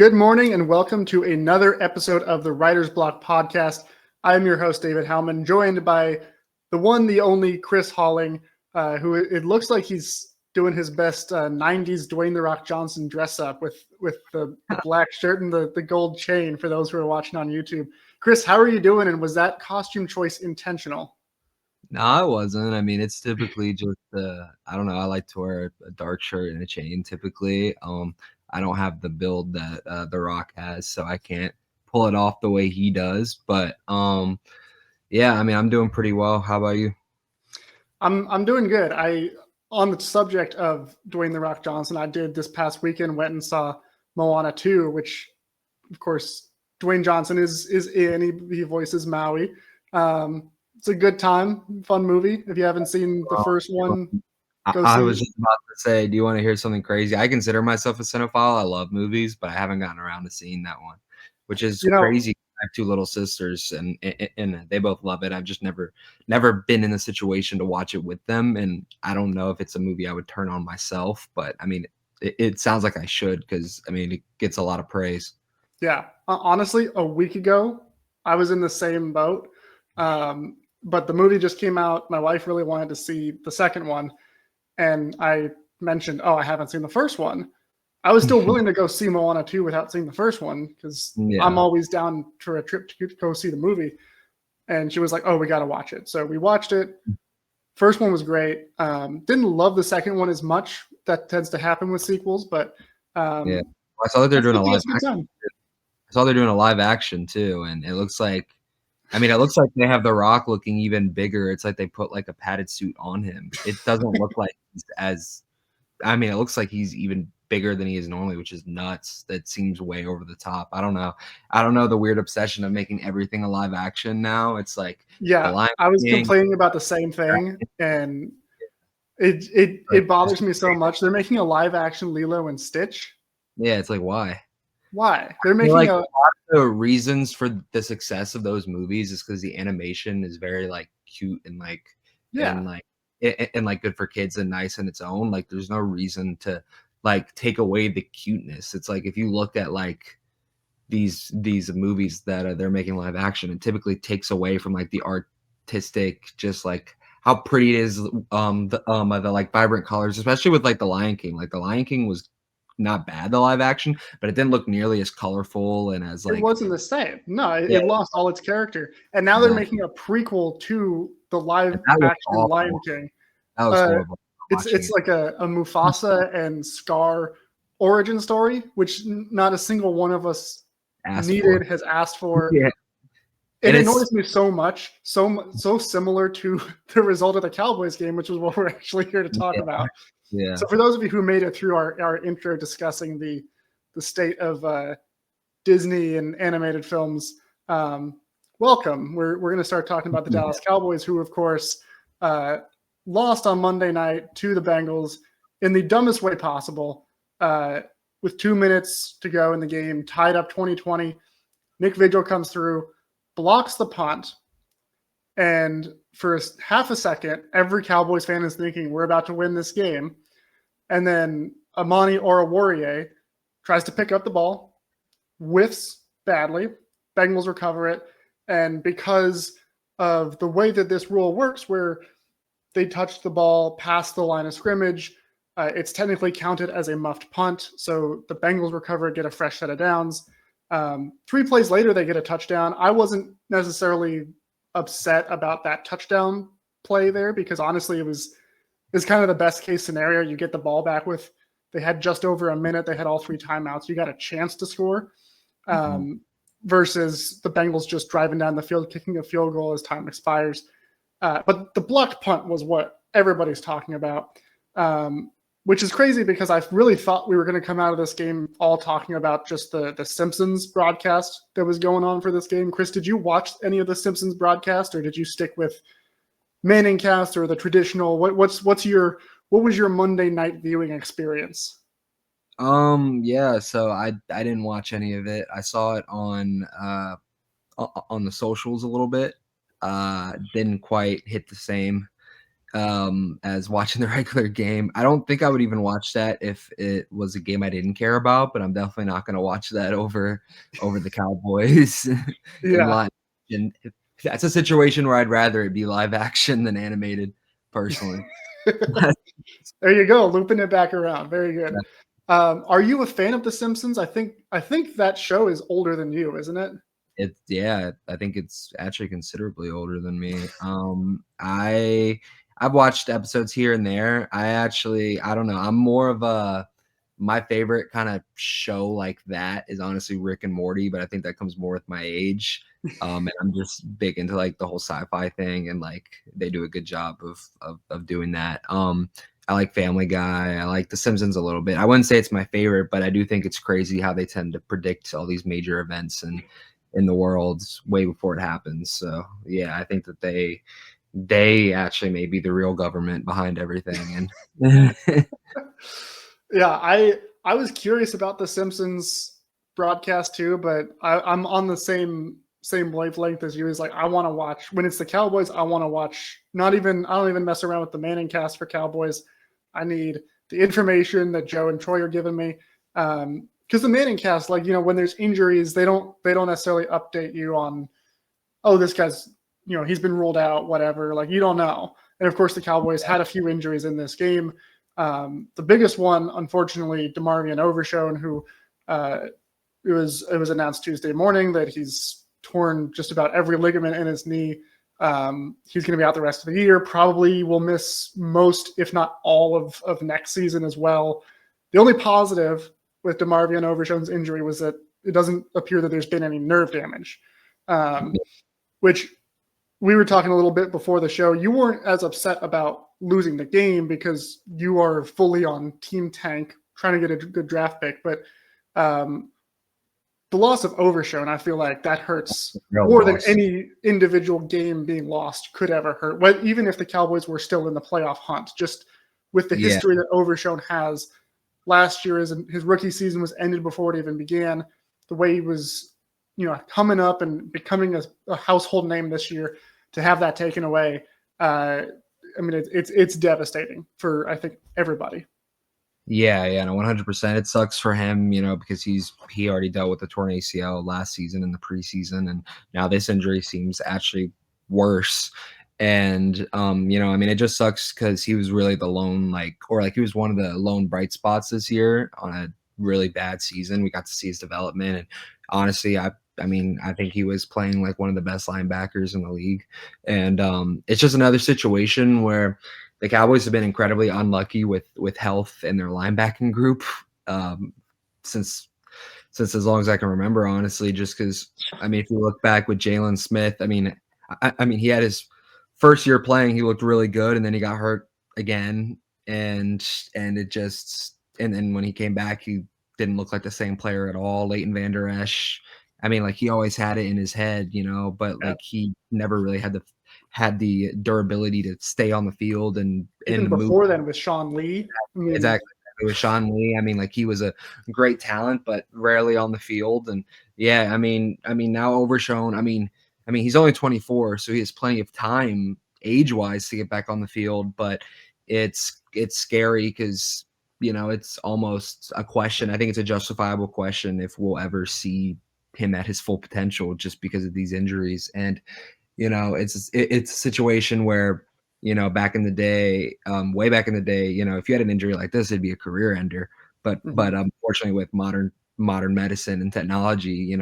Good morning and welcome to another episode of the Writer's Block podcast. I am your host, David Howman, joined by the one, the only Chris Halling, who it looks like he's doing his best 90s Dwayne "The Rock" Johnson dress up with the black shirt and the gold chain for those who are watching on YouTube. Chris, how are you doing? And was that costume choice intentional? No, it wasn't. I mean, it's typically just I don't know. I like to wear a dark shirt and a chain typically. I don't have the build that The Rock has, so I can't pull it off the way he does. But yeah, I mean, I'm doing pretty well. How about you? I'm doing good. On the subject of Dwayne "The Rock" Johnson, I did this past weekend went and saw Moana 2, which of course Dwayne Johnson is in. He voices Maui. It's a good time, fun movie. If you haven't seen the first one, go I see was it. just about to say, do you want to hear something crazy? I consider myself a cinephile. I love movies, but I haven't gotten around to seeing that one, which is You know, crazy. I have two little sisters, and they both love it. I've just never been in the situation to watch it with them, and I don't know if it's a movie I would turn on myself. But I mean, it sounds like I should because I mean, it gets a lot of praise. yeah. Honestly, a week ago, I was in the same boat. But the movie just came out. My wife really wanted to see the second one, and I mentioned, "Oh, I haven't seen the first one." I was still willing to go see Moana 2 without seeing the first one because I'm Yeah. always down for a trip to go see the movie. And she was like, "Oh, we got to watch it." So we watched it. First one was great. Didn't love the second one as much. That tends to happen with sequels, but Yeah. um, I saw that they're I doing still a think live it's a good action. time. I saw they're doing a live action too, and it looks like I mean, it looks like they have The Rock looking even bigger. It's like they put like a padded suit on him. It doesn't look like he's as I mean, it looks like he's even bigger than he is normally, which is nuts. That seems way over the top. I don't know. I don't know the weird obsession of making everything a live action now. It's like The Yeah, Lion I was King. complaining about the same thing, and it bothers me so much. They're making a live action Lilo and Stitch. Yeah, it's like why? Why? They're I feel making like a a lot of the reasons for the success of those movies is because the animation is very like cute and yeah. and like and like good for kids and nice in its own. Like there's no reason to like take away the cuteness. It's like if you looked at like these movies that they're making live action, it typically takes away from like the artistic, just like how pretty it is, the like vibrant colors, especially with like The Lion King. Like The Lion King was not bad, the live action, but it didn't look nearly as colorful and as It like wasn't the same. No, yeah, it lost all its character. And now they're exactly. making a prequel to the live That was action Lion awful. King. That was Uh, horrible watching it's it. like a Mufasa and Scar origin story, which not a single one of us Asked for. needed, has asked for. Yeah, It and it's annoys me so much, so similar to the result of the Cowboys game, which is what we're actually here to talk yeah, about. yeah. So for those of you who made it through our intro discussing the state of Disney and animated films, welcome. We're going to start talking about the Yeah. Dallas Cowboys, who of course uh, lost on Monday night to the Bengals in the dumbest way possible, with 2 minutes to go in the game, tied up 2020. Nick Vigil comes through, blocks the punt, and for half a second, every Cowboys fan is thinking we're about to win this game. And then Amani Oruwariye tries to pick up the ball, whiffs badly. Bengals recover it. And because of the way that this rule works, where they touch the ball past the line of scrimmage, it's technically counted as a muffed punt. So the Bengals recover it, get a fresh set of downs. 3 plays later, they get a touchdown. I wasn't necessarily upset about that touchdown play there because honestly, it was kind of the best case scenario. You get the ball back with, they had just over a minute. They had all 3 timeouts. You got a chance to score, Mhm. versus the Bengals just driving down the field, kicking a field goal as time expires. But the blocked punt was what everybody's talking about, which is crazy because I really thought we were going to come out of this game all talking about just the Simpsons broadcast that was going on for this game. Chris, did you watch any of the Simpsons broadcast, or did you stick with Manningcast or the traditional? What was your Monday night viewing experience? Yeah, so I didn't watch any of it. I saw it on the socials a little bit. Didn't quite hit the same. as watching the regular game. I don't think I would even watch that if it was a game I didn't care about, but I'm definitely not going to watch that over the Cowboys in Yeah. live. And that's a situation where I'd rather it be live action than animated, personally. There you go, looping it back around. Very good. Are you a fan of The Simpsons? I think that show is older than you, isn't it? Yeah, I think it's actually considerably older than me. I've watched episodes here and there. I don't know. I'm more of a my favorite kind of show like that is honestly Rick and Morty, but I think that comes more with my age. And I'm just big into like the whole sci-fi thing, and like they do a good job of doing that. I like Family Guy. I like The Simpsons a little bit. I wouldn't say it's my favorite, but I do think it's crazy how they tend to predict all these major events and in the world way before it happens. So yeah, I think that they actually may be the real government behind everything. And Yeah, I was curious about The Simpsons broadcast too, but I'm on the same wavelength as you. Is like I want to watch when it's the Cowboys. I want to watch. I don't even mess around with the Manning cast for Cowboys. I need the information that Joe and Troy are giving me. Because the Manning cast, like when there's injuries, they don't necessarily update you on, oh, this guy's he's been ruled out, whatever. Like you don't know. And of course, the Cowboys had a few injuries in this game. The biggest one, unfortunately, DeMarvion Overshown, who it was announced Tuesday morning that he's torn just about every ligament in his knee. He's going to be out the rest of the year. Probably will miss most, if not all, of next season as well. The only positive with DeMarvion Overshown's injury was that it doesn't appear that there's been any nerve damage, which we were talking a little bit before the show. You weren't as upset about losing the game because you are fully on team tank trying to get a good draft pick. But the loss of Overshown, I feel like that hurts more than any individual game being lost could ever hurt. But even if the Cowboys were still in the playoff hunt, just with the history that Overshown has, last year his rookie season was ended before it even began. The way he was, coming up and becoming a household name this year, to have that taken away, I mean, it's devastating for I think everybody. Yeah, no, 100%. It sucks for him, because he already dealt with the torn ACL last season in the preseason, and now this injury seems actually worse. And I mean, it just sucks because he was really the lone he was one of the lone bright spots this year on a really bad season. We got to see his development, and honestly, I mean, I think he was playing like one of the best linebackers in the league. And it's just another situation where the Cowboys have been incredibly unlucky with health in their linebacking group since as long as I can remember, honestly. Just because, I mean, if you look back with Jalen Smith, I mean, he had his first year playing, he looked really good, and then he got hurt again, and then when he came back, he didn't look like the same player at all. Leighton Vander Esch, I mean, like he always had it in his head, but Yeah. like he never really had the durability to stay on the field and Even move. before then with Sean Lee. I mean, Exactly. It was Sean Lee. I mean, like he was a great talent, but rarely on the field. And yeah, I mean, now Overshown. I mean, he's only 24, so he has plenty of time age-wise to get back on the field. But it's scary because it's almost a question. I think it's a justifiable question if we'll ever see him at his full potential just because of these injuries. And it's a situation where back in the day, way back in the day, if you had an injury like this, it'd be a career ender. But unfortunately, with modern medicine and technology,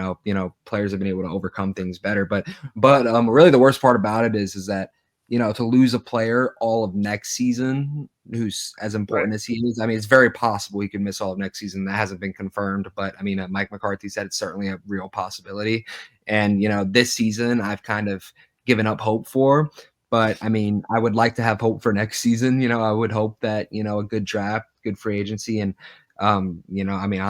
players have been able to overcome things better. But really, the worst part about it is that to lose a player all of next season who's as important as he is. I mean, it's very possible he could miss all of next season. That hasn't been confirmed, but I mean, Mike McCarthy said it's certainly a real possibility. And this season, I've kind of given up hope for. But I mean, I would like to have hope for next season. I would hope that a good draft, good free agency, and I mean,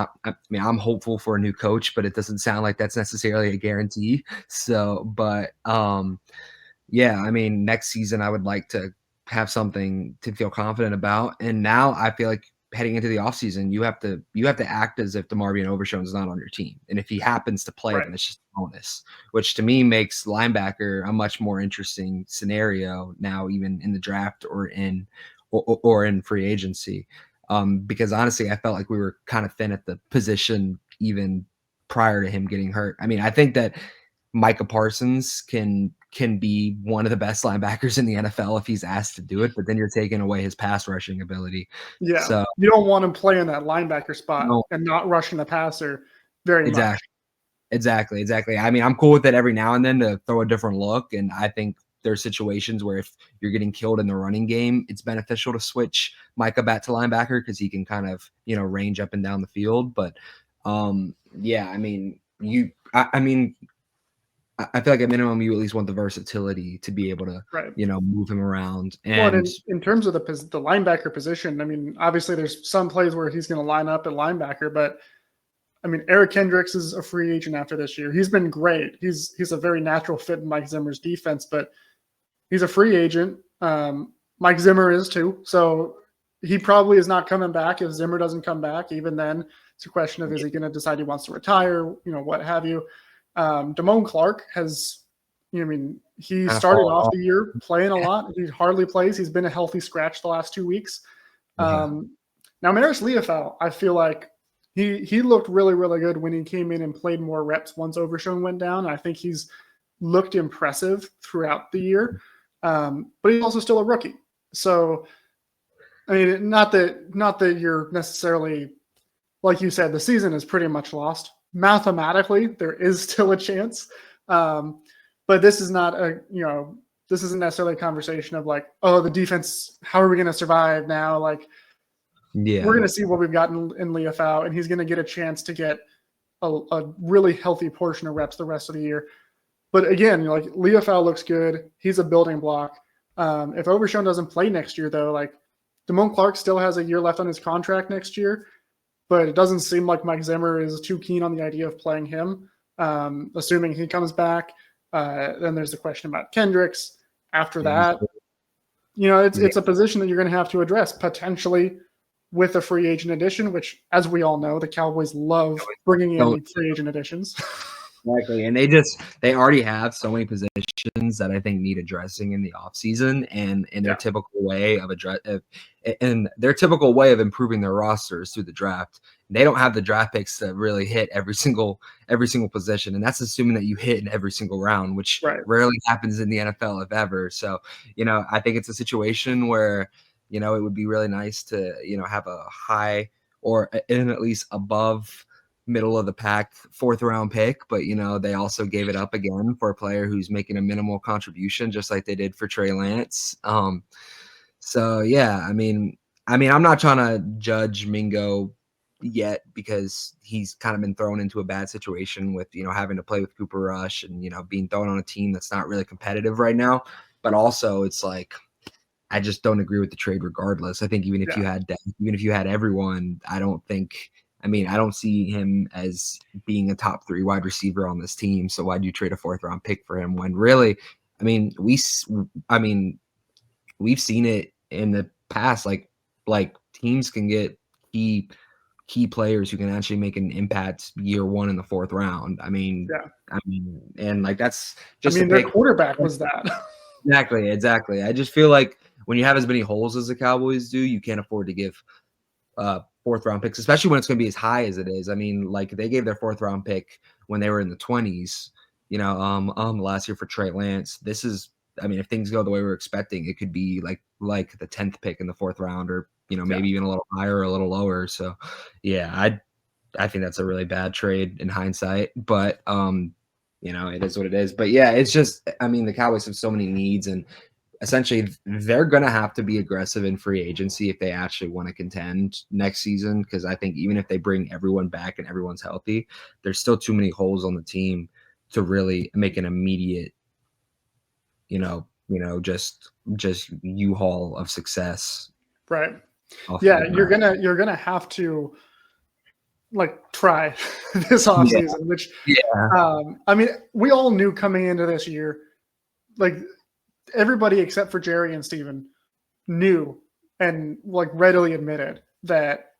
I'm hopeful for a new coach, but it doesn't sound like that's necessarily a guarantee. So, but yeah, I mean, next season I would like to have something to feel confident about. And now I feel like heading into the offseason, you have to act as if DeMarvion Overshown is not on your team. And if he happens to play, Right. then it's just a bonus, which to me makes linebacker a much more interesting scenario now, even in the draft or in free agency. Because honestly, I felt like we were kind of thin at the position even prior to him getting hurt. I mean, I think that Micah Parsons can be one of the best linebackers in the NFL if he's asked to do it, but then you're taking away his pass rushing ability. Yeah. So You don't want him playing that linebacker spot no, and not rushing the passer very much. exactly. I mean, I'm cool with it every now and then to throw a different look, and I think there's situations where if you're getting killed in the running game, it's beneficial to switch Micah back to linebacker because he can kind of, range up and down the field. But yeah, I mean, I feel like at minimum you at least want the versatility to be able to, Right. move him around. Well, And in terms of the linebacker position, I mean, obviously there's some plays where he's going to line up at linebacker, but I mean, Eric Kendricks is a free agent after this year. He's been great. He's a very natural fit in Mike Zimmer's defense, but he's a free agent. Mike Zimmer is too, so he probably is not coming back if Zimmer doesn't come back. Even then, it's a question of, is he going to decide he wants to retire, what have you. Damone Clark has, he started off the year playing a lot. He hardly plays. He's been a healthy scratch the last 2 weeks. Now, Maris Leofau, I feel like he looked really, really good when he came in and played more reps once Overshown went down. I think he's looked impressive throughout the year, but he's also still a rookie. So, I mean, not that you're necessarily, like you said, the season is pretty much lost. Mathematically, there is still a chance. But this is not this isn't necessarily a conversation of like, oh, the defense, how are we going to survive now? Like, we're going to see what we've got in Leofau, and he's going to get a chance to get a really healthy portion of reps the rest of the year. But again, like, Leofau looks good. He's a building block. If Overshown doesn't play next year, though, like, Damone Clark still has a year left on his contract next year, but it doesn't seem like Mike Zimmer is too keen on the idea of playing him. Assuming he comes back, then there's the question about Kendricks. After that, it's a position that you're going to have to address potentially with a free agent addition, which, as we all know, the Cowboys love bringing in free agent additions. Exactly. And they already have so many positions that I think need addressing in the offseason, and in their typical way of improving their rosters through the draft. They don't have the draft picks to really hit every single position. And that's assuming that you hit in every single round, which rarely happens in the NFL, if ever. So, I think it's a situation where, it would be really nice to, have a high or at least above middle of the pack 4th round pick, but they also gave it up again for a player who's making a minimal contribution, just like they did for Trey Lance. So yeah, I mean, I'm not trying to judge Mingo yet because he's kind of been thrown into a bad situation with, having to play with Cooper Rush and, being thrown on a team that's not really competitive right now. But also it's like, I just don't agree with the trade regardless. I think even if you had everyone, I don't see him as being a top 3 wide receiver on this team. So why'd you trade a 4th round pick for him when really, we've seen it in the past, like teams can get key players who can actually make an impact year 1 in the 4th round. And like, that's just, their quarterback was that. Exactly. I just feel like when you have as many holes as the Cowboys do, you can't afford to give 4th round picks, especially when it's going to be as high as it is. Like, they gave their 4th round pick when they were in the 20s, last year for Trey Lance. This is, if things go the way we're expecting, it could be like the 10th pick in the 4th round, or, maybe even a little higher or a little lower. So yeah, I think that's a really bad trade in hindsight, but it is what it is. But yeah, it's just, the Cowboys have so many needs, and essentially they're going to have to be aggressive in free agency if they actually want to contend next season. Because I think even if they bring everyone back and everyone's healthy, there's still too many holes on the team to really make an immediate, just U-Haul of success. Right. Yeah, you're gonna have to, like, try this offseason, which we all knew coming into this year, like, everybody except for Jerry and Steven knew and, like, readily admitted that,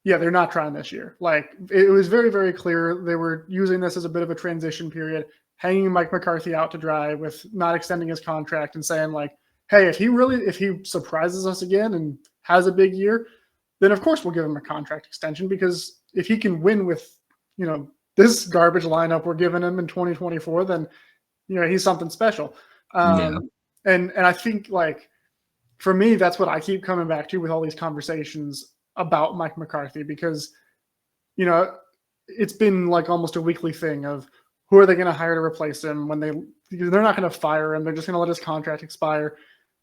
yeah, they're not trying this year. Like, it was very, very clear they were using this as a bit of a transition period, hanging Mike McCarthy out to dry with not extending his contract and saying, like, hey, if he surprises us again and has a big year, then of course we'll give him a contract extension, because if he can win with, this garbage lineup we're giving him in 2024, then, he's something special. Yeah. And I think, like, for me, that's what I keep coming back to with all these conversations about Mike McCarthy, because, it's been like almost a weekly thing of who are they going to hire to replace him when they're not going to fire him. They're just going to let his contract expire.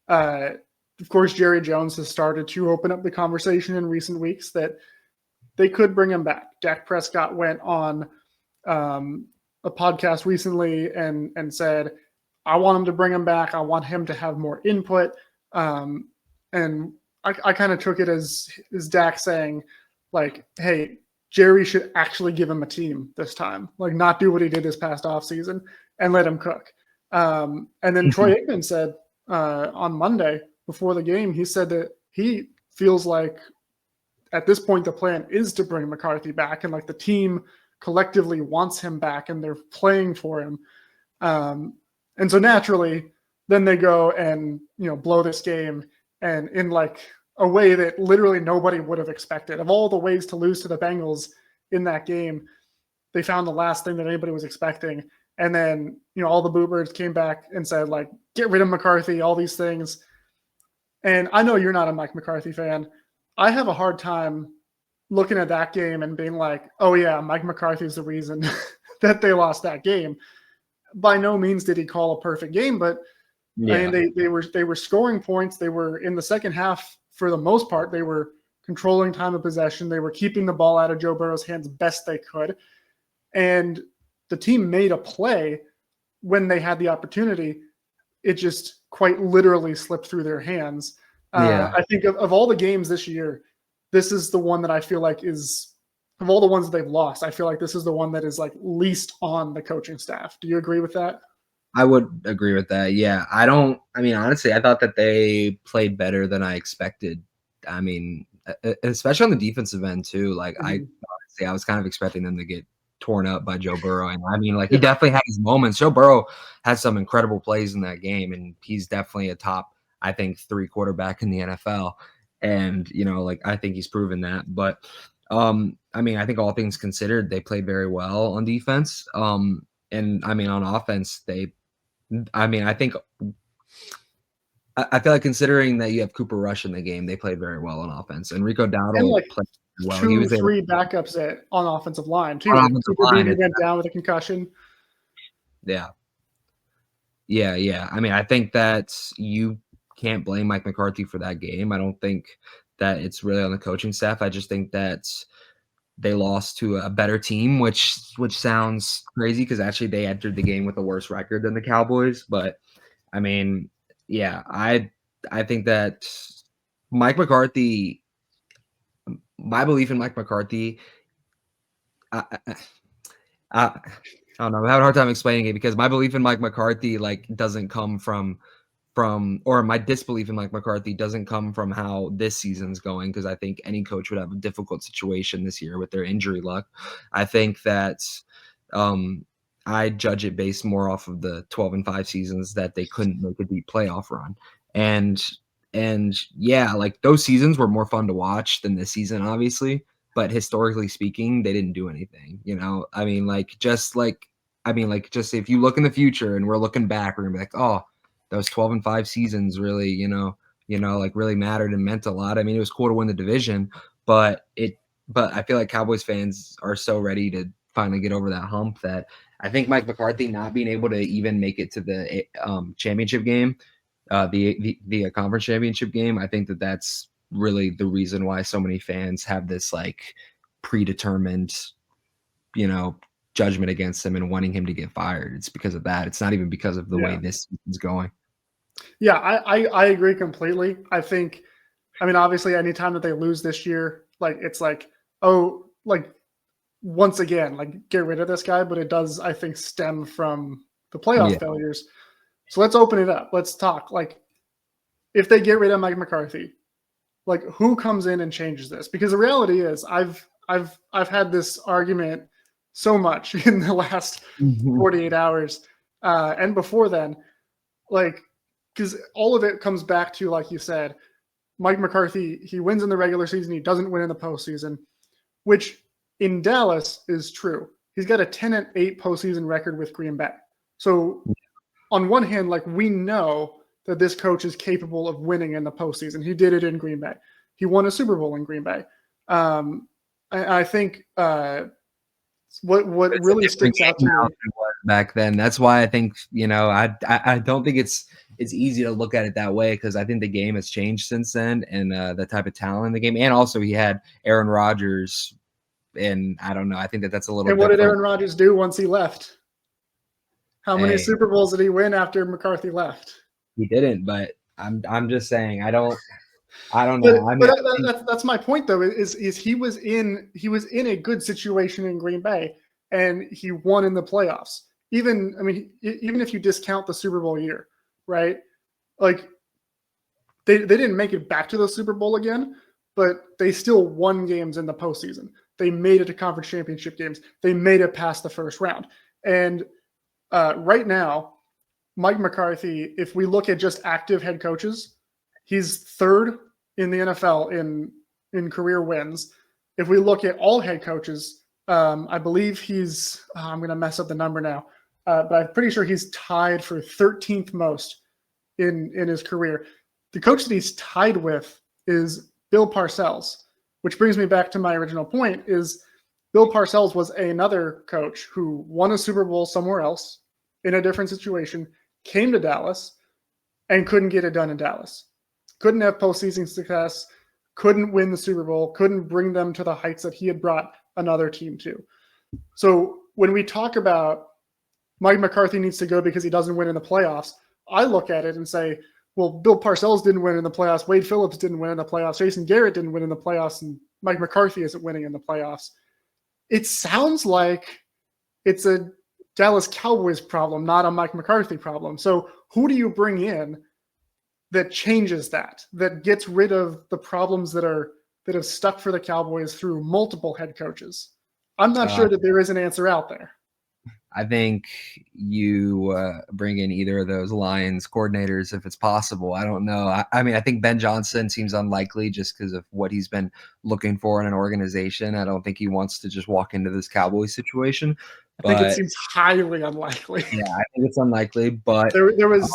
Of course, Jerry Jones has started to open up the conversation in recent weeks that they could bring him back. Dak Prescott went on a podcast recently and said, I want him to bring him back. I want him to have more input. And I kind of took it as Dak saying, like, hey, Jerry should actually give him a team this time, like not do what he did this past offseason and let him cook. And then Troy Aikman said on Monday before the game, he said that he feels like at this point the plan is to bring McCarthy back, and like the team collectively wants him back and they're playing for him. And so naturally, then they go and blow this game, and in like a way that literally nobody would have expected. Of all the ways to lose to the Bengals in that game, they found the last thing that anybody was expecting. And then, all the Boo Birds came back and said, like, get rid of McCarthy, all these things. And I know you're not a Mike McCarthy fan. I have a hard time looking at that game and being like, oh yeah, Mike McCarthy is the reason that they lost that game. By no means did he call a perfect game, but yeah. I mean, they were scoring points. They were in the second half. For the most part, they were controlling time of possession. They were keeping the ball out of Joe Burrow's hands best they could. And the team made a play when they had the opportunity. It just quite literally slipped through their hands. I think of all the games this year, this is the one that I feel like is, of all the ones that they've lost, I feel like this is the one that is like least on the coaching staff. Do you agree with that? I would agree with that. Yeah. Honestly, I thought that they played better than I expected. I mean, especially on the defensive end too. Like I was kind of expecting them to get torn up by Joe Burrow. And I mean, like he definitely had his moments. Joe Burrow had some incredible plays in that game, and he's definitely a top, I think, 3 quarterback in the NFL. And, I think he's proven that. But I think all things considered, they played very well on defense. And on offense, I feel like considering that you have Cooper Rush in the game, they played very well on offense. And Rico Dowdle played well. He was 3 backups on offensive line too. Cooper Beebe went down with a concussion. Yeah. I think that you can't blame Mike McCarthy for that game. I don't think that it's really on the coaching staff. I just think that they lost to a better team, which sounds crazy because actually they entered the game with a worse record than the Cowboys. But I mean, yeah, I think that Mike McCarthy, my belief in Mike McCarthy, I don't know. I'm having a hard time explaining it because my belief in Mike McCarthy doesn't come from or my disbelief in Mike McCarthy doesn't come from how this season's going, because I think any coach would have a difficult situation this year with their injury luck. I think that I judge it based more off of the 12-5 seasons that they couldn't make a deep playoff run. And yeah, like those seasons were more fun to watch than this season, obviously. But historically speaking, they didn't do anything, just if you look in the future and we're looking back, we're gonna be like, oh, those 12-5 seasons really, really mattered and meant a lot. I mean, it was cool to win the division, but I feel like Cowboys fans are so ready to finally get over that hump that I think Mike McCarthy not being able to even make it to the championship game, the conference championship game, I think that that's really the reason why so many fans have this like predetermined, judgment against him and wanting him to get fired. It's because of that. It's not even because of the way this is going. Yeah, I agree completely. I think, obviously anytime that they lose this year, it's like, oh, like once again, like get rid of this guy, but it does, I think, stem from the playoff failures. So let's open it up. Let's talk. Like if they get rid of Mike McCarthy, Like, who comes in and changes this? Because the reality is, I've had this argument so much in the last 48 hours and before then, like, because all of it comes back to, like you said, Mike McCarthy, he wins in the regular season, he doesn't win in the postseason, which in Dallas is true. He's got a 10-8 postseason record with Green Bay. So on one hand, like, we know that this coach is capable of winning in the postseason. He did it in Green Bay. He won a Super Bowl in Green Bay. I think what really sticks out to me back then. That's why I think, I don't think it's easy to look at it that way, because I think the game has changed since then, and the type of talent in the game, and also he had Aaron Rodgers, and I don't know. I think that's a little. And what did Aaron Rodgers do once he left? How many Super Bowls did he win after McCarthy left? He didn't, but I'm just saying I don't know. I mean, that's my point though. Is he was in a good situation in Green Bay, and he won in the playoffs. Even if you discount the Super Bowl year, right? Like, they didn't make it back to the Super Bowl again, but they still won games in the postseason. They made it to conference championship games. They made it past the first round. And right now, Mike McCarthy, if we look at just active head coaches, he's third in the NFL in career wins. If we look at all head coaches, I believe he's I'm going to mess up the number now, but I'm pretty sure he's tied for 13th most in his career. The coach that he's tied with is Bill Parcells, which brings me back to my original point, is Bill Parcells was another coach who won a Super Bowl somewhere else in a different situation, came to Dallas, and couldn't get it done in Dallas. Couldn't have postseason success, couldn't win the Super Bowl, couldn't bring them to the heights that he had brought another team to. So when we talk about Mike McCarthy needs to go because he doesn't win in the playoffs, I look at it and say, well, Bill Parcells didn't win in the playoffs, Wade Phillips didn't win in the playoffs, Jason Garrett didn't win in the playoffs, and Mike McCarthy isn't winning in the playoffs. It sounds like it's a Dallas Cowboys problem, not a Mike McCarthy problem. So who do you bring in that changes that gets rid of the problems that have stuck for the Cowboys through multiple head coaches? I'm not sure that there is an answer out there. I think you bring in either of those Lions coordinators if it's possible. I don't know. I mean, I think Ben Johnson seems unlikely just because of what he's been looking for in an organization. I don't think he wants to just walk into this Cowboys situation. I think it seems highly unlikely. Yeah, I think it's unlikely. But there was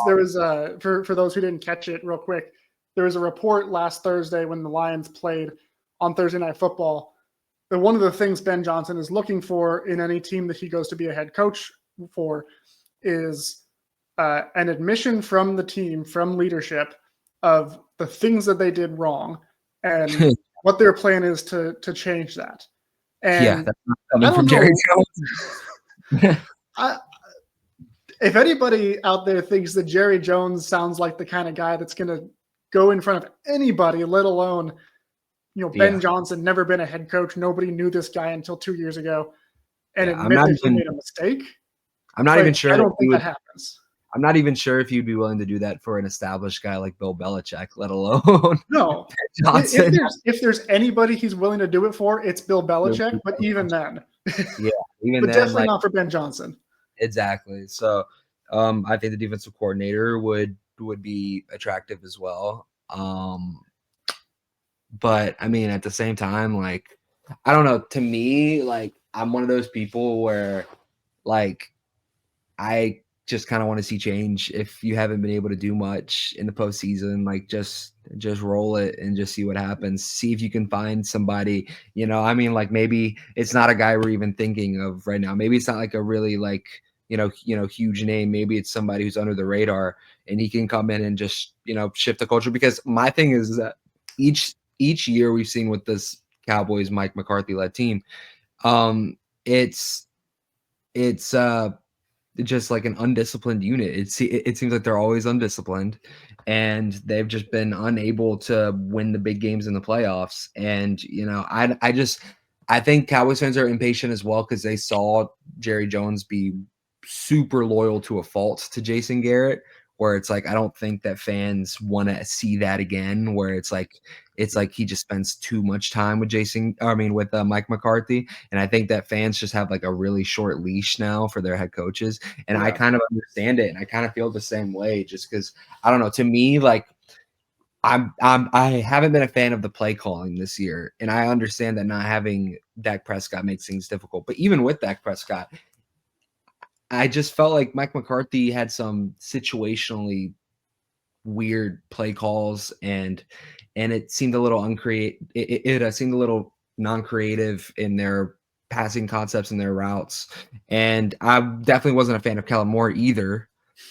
for those who didn't catch it real quick, there was a report last Thursday when the Lions played on Thursday Night Football. But one of the things Ben Johnson is looking for in any team that he goes to be a head coach for is an admission from the team, from leadership, of the things that they did wrong and what their plan is to change that. And that's not coming from Jerry Jones. If anybody out there thinks that Jerry Jones sounds like the kind of guy that's going to go in front of anybody, let alone Ben Johnson, never been a head coach. Nobody knew this guy until 2 years ago, and admit that he made a mistake. I'm not even sure. I don't think that happens. I'm not even sure if you'd be willing to do that for an established guy like Bill Belichick, let alone no. Johnson. If there's anybody he's willing to do it for, it's Bill Belichick. But even then, even but then, definitely not for Ben Johnson. Exactly. So, I think the defensive coordinator would be attractive as well. But I mean, at the same time, like, I don't know. To me, like, I'm one of those people where, like, I just kind of want to see change. If you haven't been able to do much in the postseason, like, just roll it and just see what happens. See if you can find somebody, I mean, like, maybe it's not a guy we're even thinking of right now. Maybe it's not like a really, like, huge name. Maybe it's somebody who's under the radar and he can come in and just, shift the culture. Because my thing is that each year we've seen with this Cowboys Mike McCarthy led team, it's just like an undisciplined unit. It seems like they're always undisciplined, and they've just been unable to win the big games in the playoffs. And I think Cowboys fans are impatient as well because they saw Jerry Jones be super loyal to a fault to Jason Garrett, where it's like I don't think that fans want to see that again, where it's like he just spends too much time with Mike McCarthy, and I think that fans just have like a really short leash now for their head coaches, and I kind of understand it, and I kind of feel the same way, just because I don't know. To me, like I haven't been a fan of the play calling this year, and I understand that not having Dak Prescott makes things difficult. But even with Dak Prescott, I just felt like Mike McCarthy had some situationally weird play calls, and it seemed a little it seemed a little non-creative in their passing concepts and their routes. And I definitely wasn't a fan of Kellen Moore either.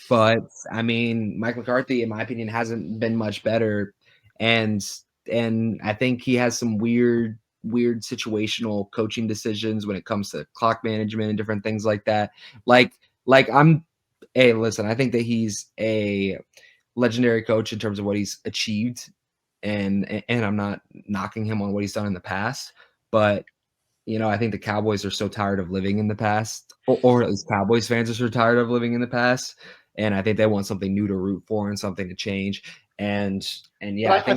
But I mean, Mike McCarthy, in my opinion, hasn't been much better, and I think he has some weird situational coaching decisions when it comes to clock management and different things like that. Like hey, listen, I think that he's a legendary coach in terms of what he's achieved, and I'm not knocking him on what he's done in the past, but I think the Cowboys are so tired of living in the past, or at least Cowboys fans are so tired of living in the past, and I think they want something new to root for and something to change. And yeah, I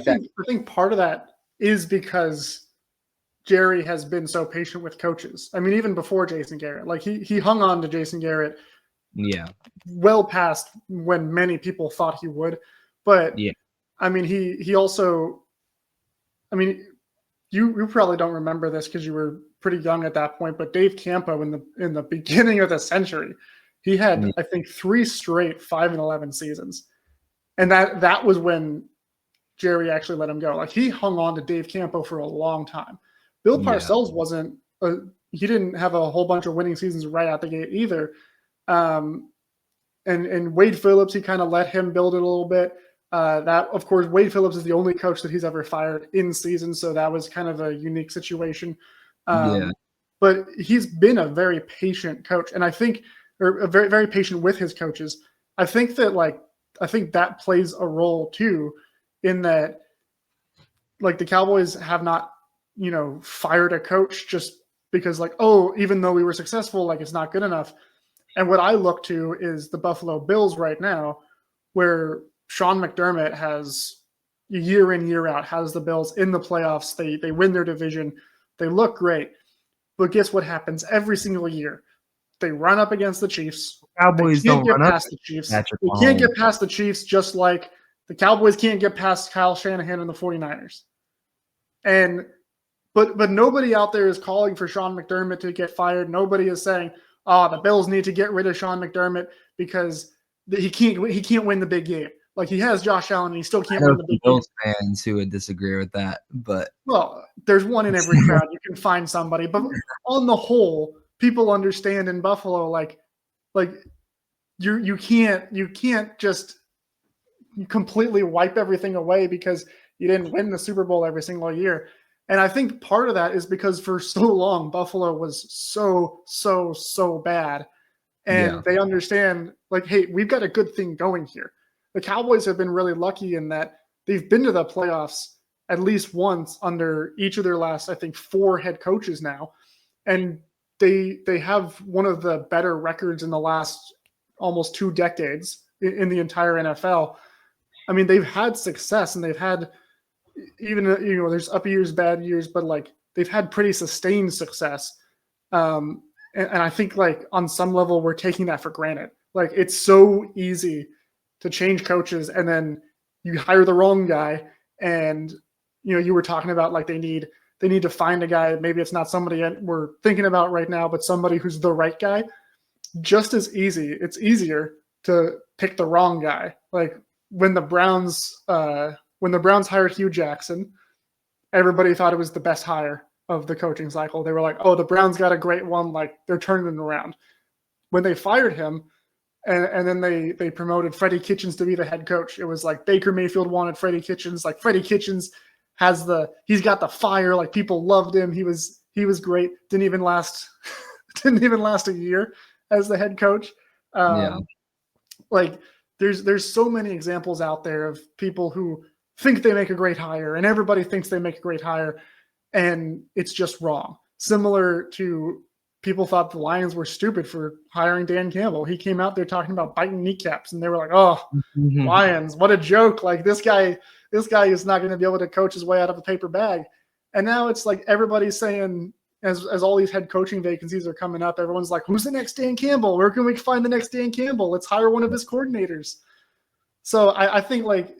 think part of that is because Jerry has been so patient with coaches. I mean, even before Jason Garrett, like he hung on to Jason Garrett, well past when many people thought he would. But I mean, he also, I mean, you probably don't remember this because you were pretty young at that point, but Dave Campo in the beginning of the century, he had I think 3 straight 5-11 seasons, and that was when Jerry actually let him go. Like he hung on to Dave Campo for a long time. Bill Parcells wasn't. He didn't have a whole bunch of winning seasons right out the gate either. And Wade Phillips, he kind of let him build it a little bit. That, of course, Wade Phillips is the only coach that he's ever fired in season, so that was kind of a unique situation. But he's been a very patient coach, and I think, or a very, very patient with his coaches. I think that plays a role too, in that, like, the Cowboys have not, fired a coach just because, like, oh, even though we were successful, like, it's not good enough. And what I look to is the Buffalo Bills right now, where Sean McDermott has year in, year out, has the Bills in the playoffs. They win their division. They look great. But guess what happens every single year? They run up against the Chiefs. Cowboys don't get past the Chiefs. They can't get past the Chiefs, just like the Cowboys can't get past Kyle Shanahan and the 49ers. But nobody out there is calling for Sean McDermott to get fired. Nobody is saying, the Bills need to get rid of Sean McDermott because he can't win the big game. Like, he has Josh Allen and he still can't win the big Bills game. Fans who would disagree with that, but there's one in every crowd. You can find somebody, but on the whole, people understand in Buffalo, like you can't just completely wipe everything away because you didn't win the Super Bowl every single year. And I think part of that is because for so long, Buffalo was so bad. And they understand, like, hey, we've got a good thing going here. The Cowboys have been really lucky in that they've been to the playoffs at least once under each of their last, I think, 4 head coaches now. And they have one of the better records in the last almost 2 decades in the entire NFL. I mean, they've had success, and they've had, even, there's up years, bad years, but, like, they've had pretty sustained success. And I think, like, on some level, we're taking that for granted. Like, it's so easy to change coaches, and then you hire the wrong guy, and you were talking about, like, they need to find a guy. Maybe it's not somebody we're thinking about right now, but somebody who's the right guy. Just as easy, it's easier to pick the wrong guy. Like, when the Browns hired Hugh Jackson, everybody thought it was the best hire of the coaching cycle. They were like, oh, the Browns got a great one, like, they're turning it around. When they fired him, and then they promoted Freddie Kitchens to be the head coach, it was like Baker Mayfield wanted Freddie Kitchens. Like, Freddie Kitchens he's got the fire. Like, people loved him. He was great. Didn't even last a year as the head coach. Like, there's so many examples out there of people who think they make a great hire, and everybody thinks they make a great hire, and it's just wrong. Similar to people thought the Lions were stupid for hiring Dan Campbell. He came out there talking about biting kneecaps, and they were like, "Oh, Lions, what a joke! Like this guy is not going to be able to coach his way out of a paper bag." And now it's like everybody's saying, as all these head coaching vacancies are coming up, everyone's like, "Who's the next Dan Campbell? Where can we find the next Dan Campbell? Let's hire one of his coordinators." So I think like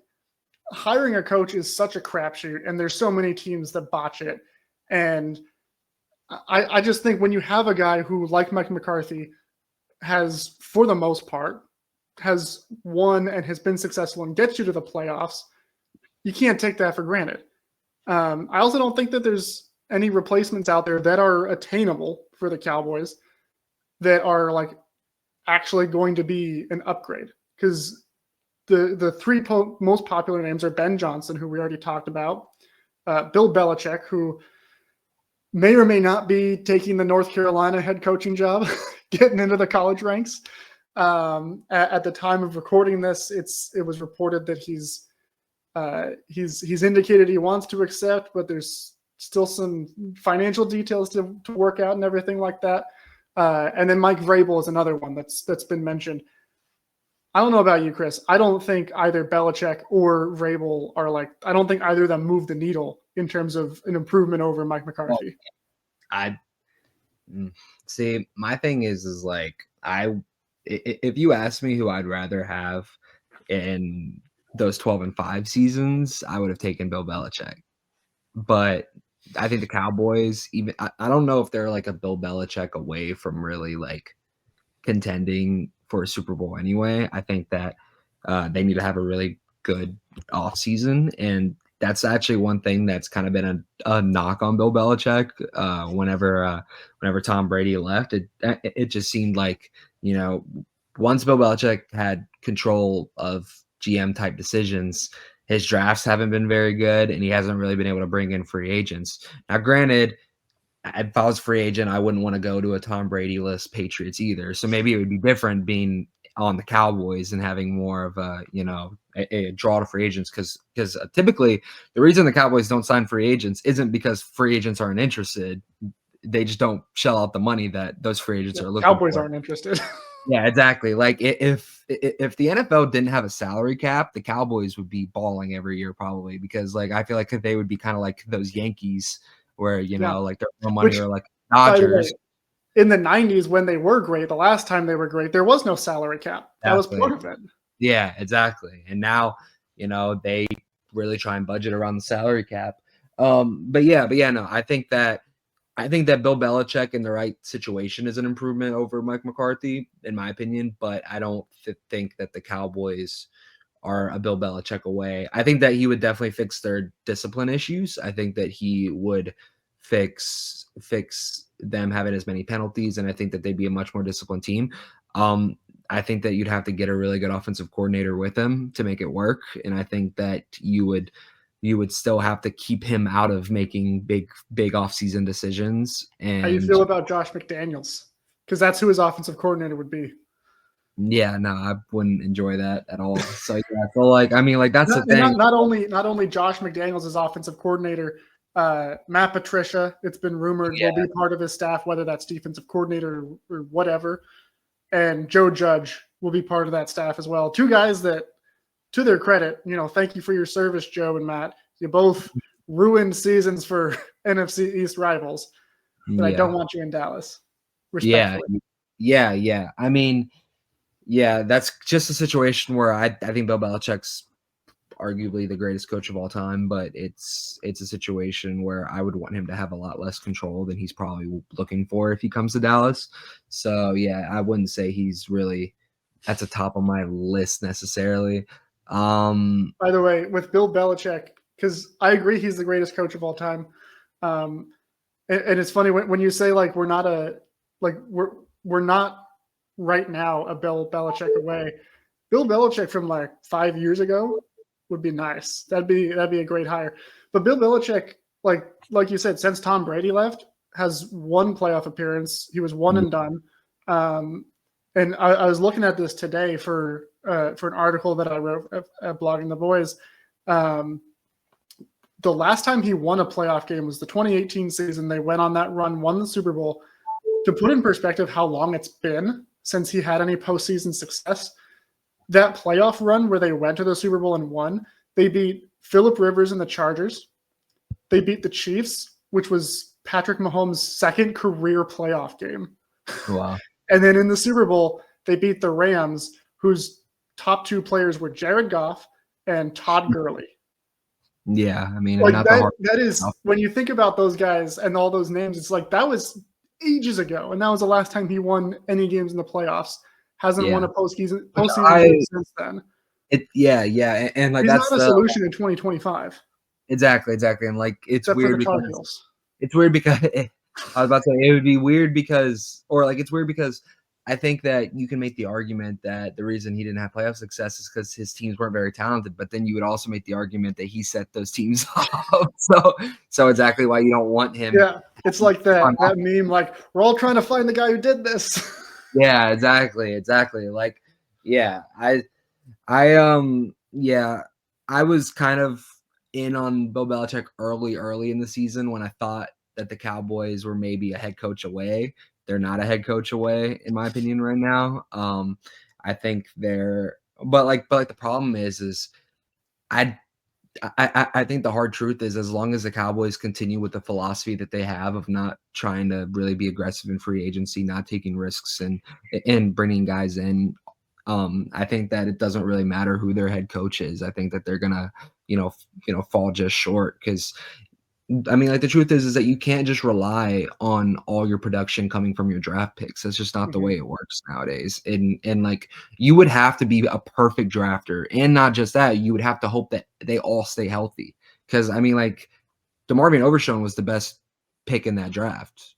hiring a coach is such a crapshoot, and there's so many teams that botch it. And I just think when you have a guy who, like Mike McCarthy, has, for the most part, has won and has been successful and gets you to the playoffs, you can't take that for granted. I also don't think that there's any replacements out there that are attainable for the Cowboys that are like actually going to be an upgrade, because the three most popular names are Ben Johnson, who we already talked about, Bill Belichick, who may or may not be taking the North Carolina head coaching job, getting into the college ranks. At the time of recording this, it was reported that he's indicated he wants to accept, but there's still some financial details to work out and everything like that. And then Mike Vrabel is another one that's been mentioned. I don't know about you, Chris. I don't think either Belichick or Vrabel are like, I don't think either of them move the needle in terms of an improvement over Mike McCarthy. Well, see, my thing is like, if you ask me who I'd rather have in those 12-5 seasons, I would have taken Bill Belichick. But I think the Cowboys, even I don't know if they're like a Bill Belichick away from really like contending for a Super Bowl anyway. I think that they need to have a really good offseason, and that's actually one thing that's kind of been a knock on Bill Belichick. Whenever Tom Brady left, it just seemed like, you know, once Bill Belichick had control of GM type decisions, his drafts haven't been very good, and he hasn't really been able to bring in free agents. Now, granted, if I was a free agent, I wouldn't want to go to a Tom Brady-less Patriots either. So maybe it would be different being on the Cowboys and having more of a draw to free agents, because typically the reason the Cowboys don't sign free agents isn't because free agents aren't interested. They just don't shell out the money that those free agents are looking for. Cowboys aren't interested. Yeah, exactly. Like if the NFL didn't have a salary cap, the Cowboys would be balling every year probably, because like I feel like they would be kind of like those Yankees where, you know, like they're more money, or like Dodgers. In the 90s when they were great, the last time they were great, there was no salary cap. That was part of it. Yeah, exactly. And now, you know, they really try and budget around the salary cap. But yeah, no, I think that Bill Belichick in the right situation is an improvement over Mike McCarthy, in my opinion. But I don't think that the Cowboys are a Bill Belichick away. I think that he would definitely fix their discipline issues. I think that he would fix them having as many penalties, and I think that they'd be a much more disciplined team. I think that you'd have to get a really good offensive coordinator with him to make it work, and I think that you would still have to keep him out of making big offseason decisions. And how you feel about Josh McDaniels? Because that's who his offensive coordinator would be. Yeah, no, I wouldn't enjoy that at all. So yeah, I feel like, I mean, like that's the thing. Not only Josh McDaniels is offensive coordinator, Matt Patricia, it's been rumored, will be part of his staff, whether that's defensive coordinator or whatever. And Joe Judge will be part of that staff as well. Two guys that, to their credit, you know, thank you for your service, Joe and Matt. You both ruined seasons for NFC East rivals, but I don't want you in Dallas. Respectfully. Yeah. I mean, yeah, that's just a situation where I think Bill Belichick's arguably the greatest coach of all time, but it's a situation where I would want him to have a lot less control than he's probably looking for if he comes to Dallas. So yeah, I wouldn't say he's really at the top of my list necessarily. By the way, with Bill Belichick, because I agree he's the greatest coach of all time. And it's funny when you say like we're not right now a Bill Belichick away. Bill Belichick from like 5 years ago would be nice. That'd be a great hire. But Bill Belichick, like you said, since Tom Brady left, has one playoff appearance. He was one and done. And I was looking at this today for an article that I wrote at Blogging the Boys. The last time he won a playoff game was the 2018 season. They went on that run, won the Super Bowl. to put in perspective how long it's been since he had any postseason success, that playoff run where they went to the Super Bowl and won, they beat Phillip Rivers and the Chargers. They beat the Chiefs, which was Patrick Mahomes' second career playoff game. Wow. And then in the Super Bowl, they beat the Rams, whose top two players were Jared Goff and Todd Gurley. Yeah, I mean, Like not the hard. that is, when you think about those guys and all those names, it's like that was ages ago, and that was the last time he won any games in the playoffs. Hasn't won a postseason game since then. And like he's that's not a the solution in 2025. exactly, and like it's Except weird for the because Cardinals. it's weird because I was about to say it would be weird because, or like it's weird because I think that you can make the argument that the reason he didn't have playoff success is because his teams weren't very talented. But then you would also make the argument that he set those teams up. So exactly why you don't want him. Yeah, it's like that meme. Like we're all trying to find the guy who did this. Yeah, exactly. Like, yeah, I was kind of in on Bill Belichick early in the season when I thought that the Cowboys were maybe a head coach away. They're not a head coach away, in my opinion, right now. I think they're, but the problem is I think the hard truth is as long as the Cowboys continue with the philosophy that they have of not trying to really be aggressive in free agency, not taking risks and bringing guys in, I think that it doesn't really matter who their head coach is. I think that they're gonna, fall just short because I mean, like the truth is that you can't just rely on all your production coming from your draft picks. That's just not the way it works nowadays. And like you would have to be a perfect drafter, and not just that, you would have to hope that they all stay healthy. Because I mean, like DeMarvion Overshown was the best pick in that draft.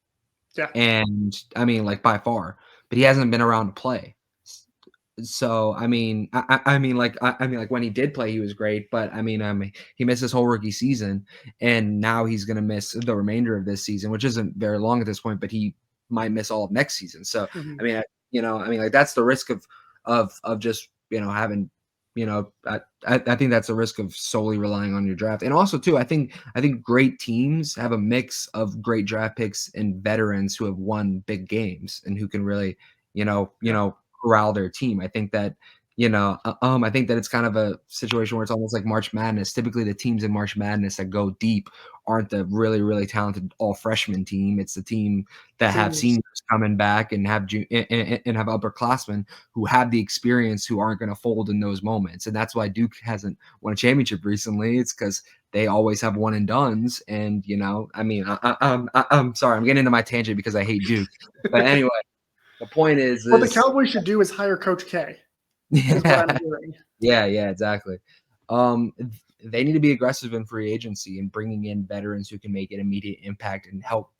Yeah, and I mean, like by far, but he hasn't been around to play. So I mean, I mean, like when he did play, he was great. But I mean, he missed his whole rookie season, and now he's going to miss the remainder of this season, which isn't very long at this point. But he might miss all of next season. So I mean, like that's the risk of just having. I think that's a risk of solely relying on your draft, and also too, I think great teams have a mix of great draft picks and veterans who have won big games and who can really, corral their team. I think that, I think that it's kind of a situation where it's almost like March Madness. Typically, the teams in March Madness that go deep aren't the really, really talented all freshman team. It's the team that have seniors coming back and have upperclassmen who have the experience who aren't going to fold in those moments. And that's why Duke hasn't won a championship recently. It's because they always have one and dones. And I mean, I'm sorry, I'm getting into my tangent because I hate Duke. But anyway. The point is, what the Cowboys should do is hire Coach K. Is what I'm hearing. Yeah, exactly. They need to be aggressive in free agency and bringing in veterans who can make an immediate impact and help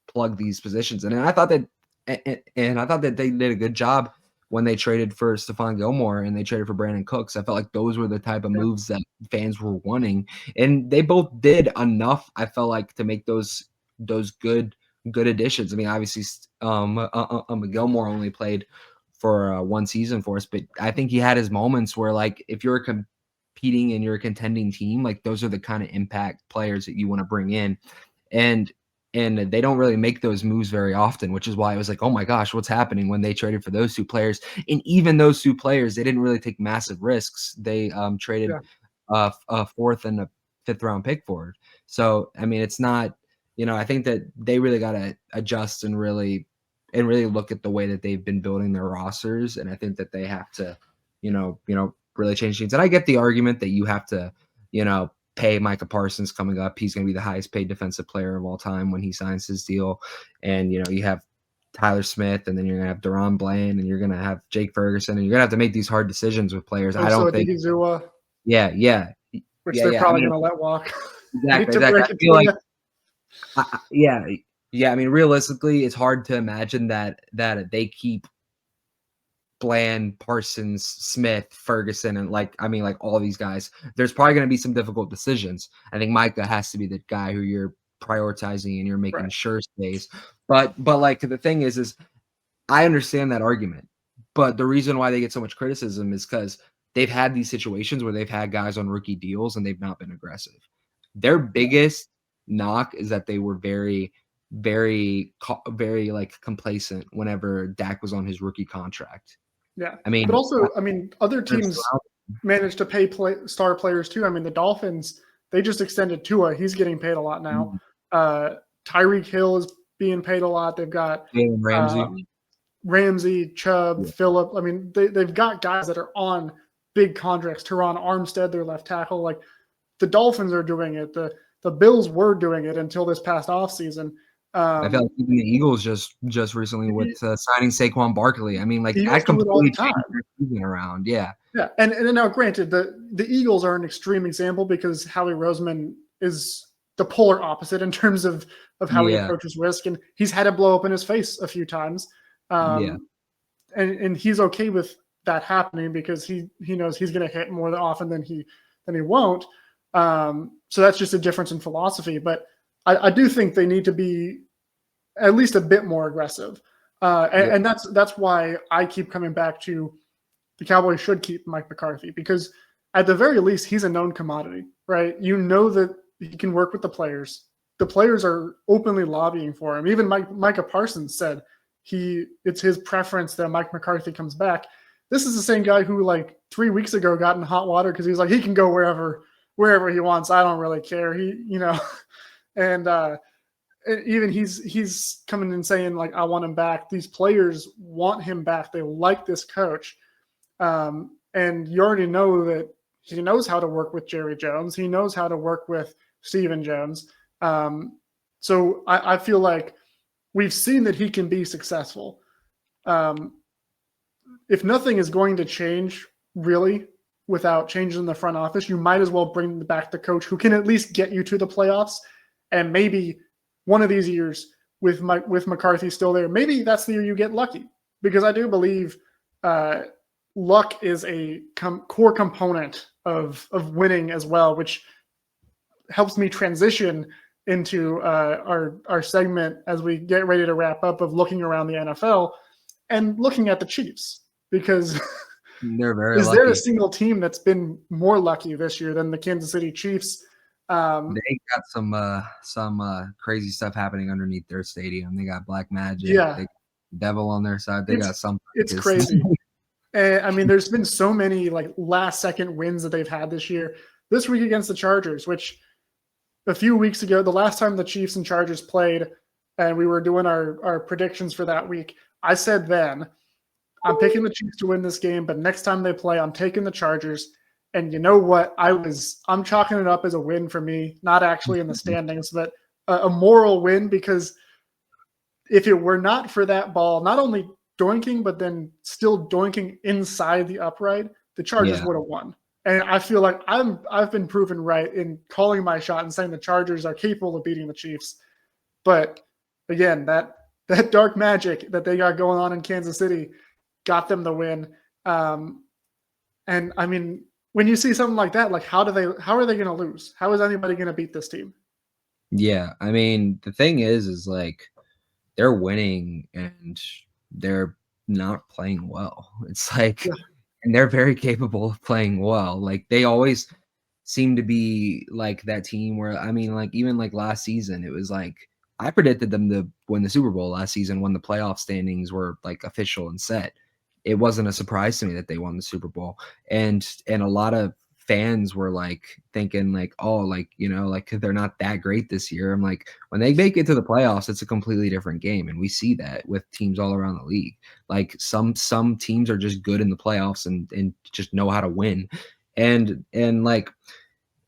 plug these positions. And I thought that they did a good job when they traded for Stephon Gilmore and they traded for Brandon Cooks. I felt like those were the type of moves that fans were wanting, and they both did enough. I felt like to make those good additions. I mean, obviously, Gilmore only played for one season for us, but I think he had his moments where, like, if you're competing and you're a contending team, like those are the kind of impact players that you want to bring in, and they don't really make those moves very often, which is why I was like, oh my gosh, what's happening when they traded for those two players? And even those two players, they didn't really take massive risks. They traded a fourth and a fifth round pick for it. So I mean, it's not. I think that they really got to adjust and really look at the way that they've been building their rosters. And I think that they have to, really change things. And I get the argument that you have to, pay Micah Parsons coming up. He's going to be the highest paid defensive player of all time when he signs his deal. And, you have Tyler Smith, and then you're going to have Deron Bland, and you're going to have Jake Ferguson, and you're going to have to make these hard decisions with players. I don't think. Yeah. Which they're probably going to let walk. Exactly. I feel like. Yeah. I mean, realistically, it's hard to imagine that they keep Bland, Parsons, Smith, Ferguson, and all these guys. There's probably going to be some difficult decisions. I think Micah has to be the guy who you're prioritizing and you're making sure stays. But like the thing is I understand that argument. But the reason why they get so much criticism is because they've had these situations where they've had guys on rookie deals and they've not been aggressive. Their biggest knock is that they were very very like complacent whenever Dak was on his rookie contract. Yeah. I mean, but also, I mean, other teams out. managed to pay star players too. I mean, the Dolphins, they just extended Tua. He's getting paid a lot now. Tyreek Hill is being paid a lot. They've got Ramsey. Ramsey, Chubb, Phillip. I mean, they've got guys that are on big contracts. Teron Armstead, their left tackle. Like the Dolphins are doing it. The Bills were doing it until this past offseason. I felt like even the Eagles just recently with signing Saquon Barkley. I mean, like that completely changed their season around. Yeah. Yeah, and now granted, the Eagles are an extreme example because Howie Roseman is the polar opposite in terms of how he approaches risk, and he's had it blow up in his face a few times. And he's okay with that happening because he knows he's going to hit more often than he won't. So that's just a difference in philosophy. But I do think they need to be at least a bit more aggressive, and that's why I keep coming back to the Cowboys should keep Mike McCarthy because at the very least he's a known commodity, right? You know that he can work with the players. The players are openly lobbying for him. Even Micah Parsons said it's his preference that Mike McCarthy comes back. This is the same guy who like 3 weeks ago got in hot water because he's like, he can go wherever he wants. I don't really care. And even he's coming and saying like, I want him back. These players want him back. They like this coach. And you already know that he knows how to work with Jerry Jones. He knows how to work with Stephen Jones. So I feel like we've seen that he can be successful. If nothing is going to change really without changing the front office, you might as well bring back the coach who can at least get you to the playoffs. And maybe one of these years with McCarthy still there, maybe that's the year you get lucky, because I do believe luck is a core component of winning as well, which helps me transition into our segment as we get ready to wrap up of looking around the NFL and looking at the Chiefs, because they're very lucky. There a single team that's been more lucky this year than the Kansas City Chiefs? They got some crazy stuff happening underneath their stadium. They got black magic. Yeah. They got devil on their side. They got something. It's crazy. And I mean, there's been so many like last second wins that they've had this year. This week against the Chargers, which a few weeks ago, the last time the Chiefs and Chargers played, and we were doing our predictions for that week, I said then, I'm picking the Chiefs to win this game, but next time they play, I'm taking the Chargers. And you know what? I'm chalking it up as a win for me, not actually in the standings, but a moral win, because if it were not for that ball, not only doinking, but then still doinking inside the upright, the Chargers would have won. And I feel like I've been proven right in calling my shot and saying the Chargers are capable of beating the Chiefs. But again, that dark magic that they got going on in Kansas City got them the win. And I mean, when you see something like that, like how are they going to lose? How is anybody going to beat this team? Yeah, I mean, the thing is like they're winning and they're not playing well. It's like, and they're very capable of playing well. Like they always seem to be like that team where, I mean, like even like last season, it was like I predicted them to win the Super Bowl last season when the playoff standings were like official and set. It wasn't a surprise to me that they won the Super Bowl, and a lot of fans were like thinking like, oh, like, you know, like they're not that great this year. I'm like, when they make it to the playoffs, it's a completely different game. And we see that with teams all around the league. Like some teams are just good in the playoffs and just know how to win. And like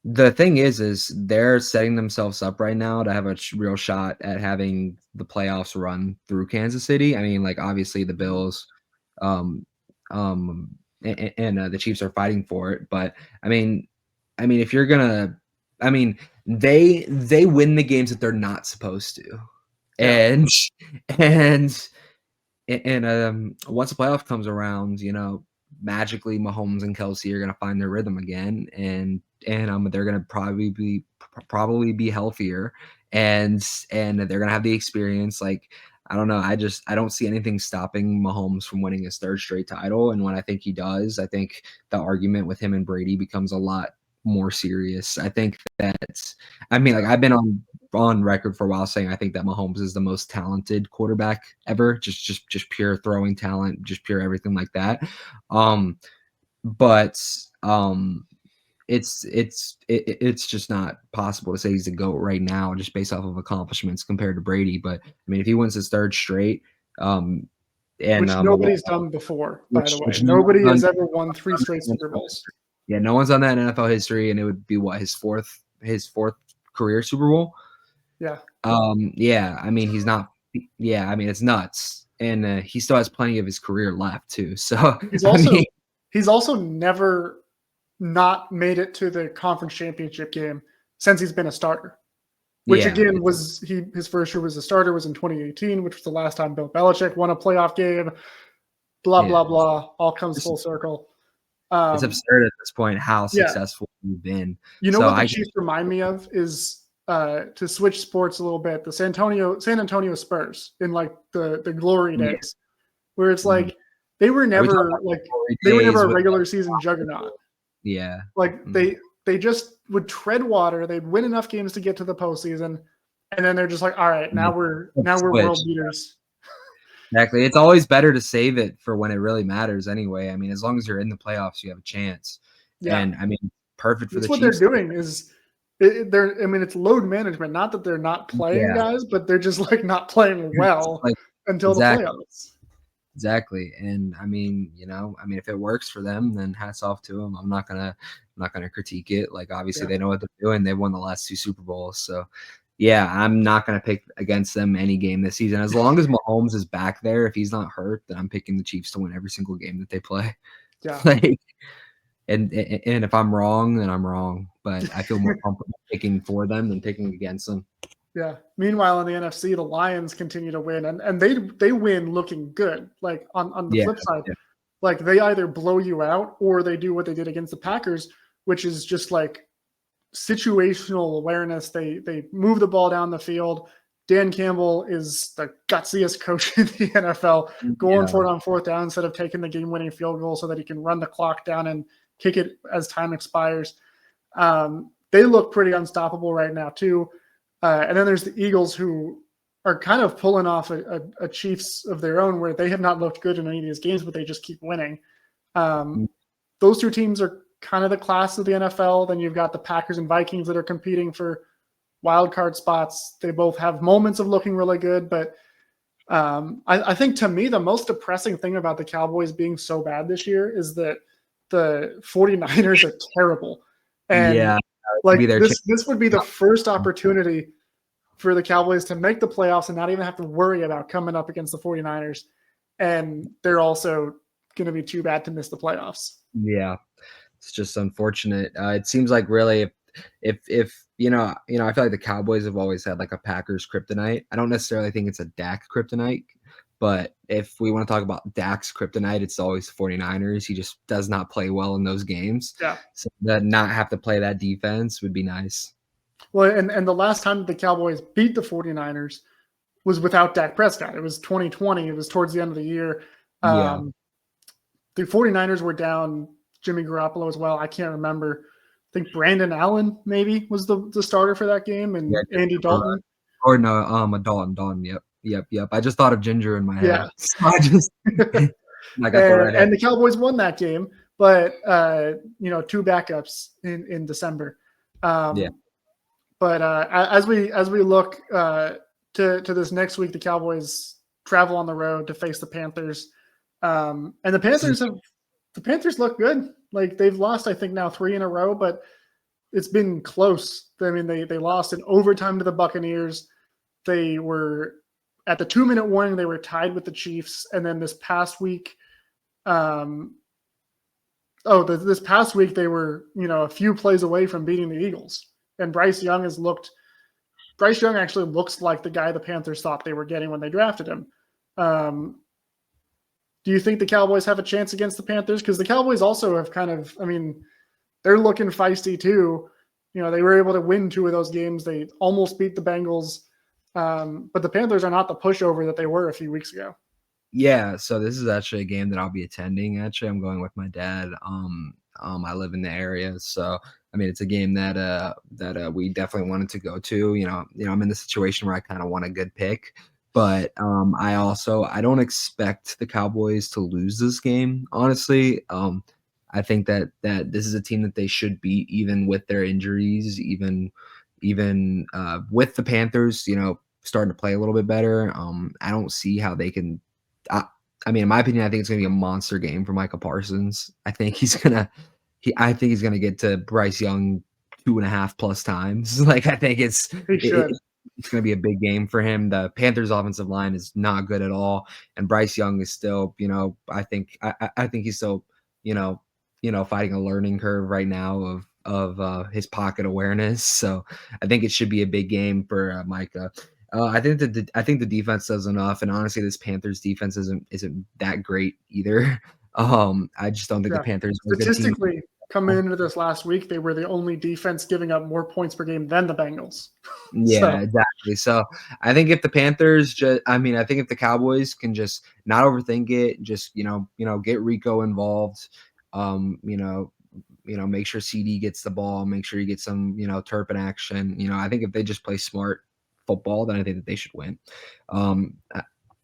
the thing is they're setting themselves up right now to have a real shot at having the playoffs run through Kansas City. I mean, like obviously the Bills, and the Chiefs are fighting for it. But I mean, if you're gonna, I mean, they win the games that they're not supposed to, and once the playoff comes around, you know, magically Mahomes and Kelsey are gonna find their rhythm again, and they're gonna probably be healthier, and they're gonna have the experience. Like, I don't know. I don't see anything stopping Mahomes from winning his third straight title. And when I think he does, I think the argument with him and Brady becomes a lot more serious. I think I mean, like I've been on on record for a while saying I think that Mahomes is the most talented quarterback ever, just pure throwing talent, just pure everything like that. But it's just not possible to say he's the GOAT right now just based off of accomplishments compared to Brady. But I mean, if he wins his third straight, and which nobody's done before, by the way. Nobody has ever won 3 straight Super Bowls. Yeah, no one's done that in NFL history, and it would be what, his fourth career Super Bowl. Yeah. Yeah. I mean, he's not. Yeah, I mean, it's nuts, and he still has plenty of his career left too. So he's also never not made it to the conference championship game since he's been a starter. Which again was his first year was a starter was in 2018, which was the last time Bill Belichick won a playoff game. Blah blah blah. All comes full circle. It's absurd at this point how successful we've been. You know what the Chiefs remind me of is to switch sports a little bit. The San Antonio Spurs in like the glory days, where it's like they were never a regular season juggernaut. Yeah, like they just would tread water. They'd win enough games to get to the postseason, and then they're just like, all right, now we're world beaters. Exactly. It's always better to save it for when it really matters anyway. I mean, as long as you're in the playoffs, you have a chance. Yeah. And I mean, perfect for the Chiefs. What they're doing is it's load management. Not that they're not playing guys, but they're just like not playing well until the playoffs. Exactly. And I mean, if it works for them, then hats off to them. I'm not gonna critique it. Like, obviously they know what they're doing. They've won the last 2 Super Bowls. So yeah, I'm not going to pick against them any game this season. As long as Mahomes is back there, if he's not hurt, then I'm picking the Chiefs to win every single game that they play. Yeah. And if I'm wrong, then I'm wrong. But I feel more comfortable picking for them than picking against them. Yeah. Meanwhile, in the NFC, the Lions continue to win, and they win looking good. Like on the flip side, like they either blow you out or they do what they did against the Packers, which is just like situational awareness. They move the ball down the field. Dan Campbell is the gutsiest coach in the NFL, going for it on 4th down instead of taking the game-winning field goal so that he can run the clock down and kick it as time expires. They look pretty unstoppable right now too. And then there's the Eagles, who are kind of pulling off a Chiefs of their own, where they have not looked good in any of these games, but they just keep winning. Those 2 teams are kind of the class of the NFL. Then you've got the Packers and Vikings that are competing for wild card spots. They both have moments of looking really good, but I think, to me, the most depressing thing about the Cowboys being so bad this year is that the 49ers are terrible. And this would be the first opportunity for the Cowboys to make the playoffs and not even have to worry about coming up against the 49ers. And they're also going to be too bad to miss the playoffs. Yeah. It's just unfortunate. It seems like really if I feel like the Cowboys have always had like a Packers kryptonite. I don't necessarily think it's a Dak kryptonite, but if we want to talk about Dak's kryptonite, it's always 49ers. He just does not play well in those games. Yeah. So that not have to play that defense would be nice. Well, and the last time the Cowboys beat the 49ers was without Dak Prescott. It was 2020. It was towards the end of the year. The 49ers were down Jimmy Garoppolo as well. I can't remember. I think Brandon Allen maybe was the starter for that game, and Andy Dalton. Or no, Dalton. Yep. I just thought of Ginger in my head. Yeah. So I just and the Cowboys won that game, but 2 backups in December. But as we look to this next week, the Cowboys travel on the road to face the Panthers, and the Panthers look good. Like, they've lost, I think, now 3 in a row, but it's been close. I mean, they lost in overtime to the Buccaneers. They were at the 2-minute warning. They were tied with the Chiefs, and then this past week, this past week they were a few plays away from beating the Eagles. And Bryce Young actually looks like the guy the Panthers thought they were getting when they drafted him. Do you think the Cowboys have a chance against the Panthers? Because the Cowboys also have they're looking feisty too. They were able to win 2 of those games. They almost beat the Bengals. But the Panthers are not the pushover that they were a few weeks ago. Yeah, so this is actually a game that I'll be attending. Actually, I'm going with my dad. I live in the area, so I mean, it's a game that we definitely wanted to go to. I'm in the situation where I kind of want a good pick, but I don't expect the Cowboys to lose this game. Honestly, I think that this is a team that they should beat, even with their injuries, even with the Panthers, starting to play a little bit better. I don't see how they can. I mean, in my opinion, I think it's going to be a monster game for Micah Parsons. I think he's gonna get to Bryce Young 2.5 plus times. Like I think He should. it's gonna be a big game for him. The Panthers' offensive line is not good at all, and Bryce Young is still, I think he's still, fighting a learning curve right now of his pocket awareness. So I think it should be a big game for Micah. I think the defense does enough, and honestly, this Panthers defense isn't that great either. I just don't think the Yeah. Panthers are a good team. Statistically, coming into this last week, they were the only defense giving up more points per game than the Bengals. Yeah, exactly. So I think if the Panthers I think if the Cowboys can just not overthink it, just get Rico involved, make sure CD gets the ball, make sure you get some, Turpin action. I think if they just play smart football, then I think that they should win. And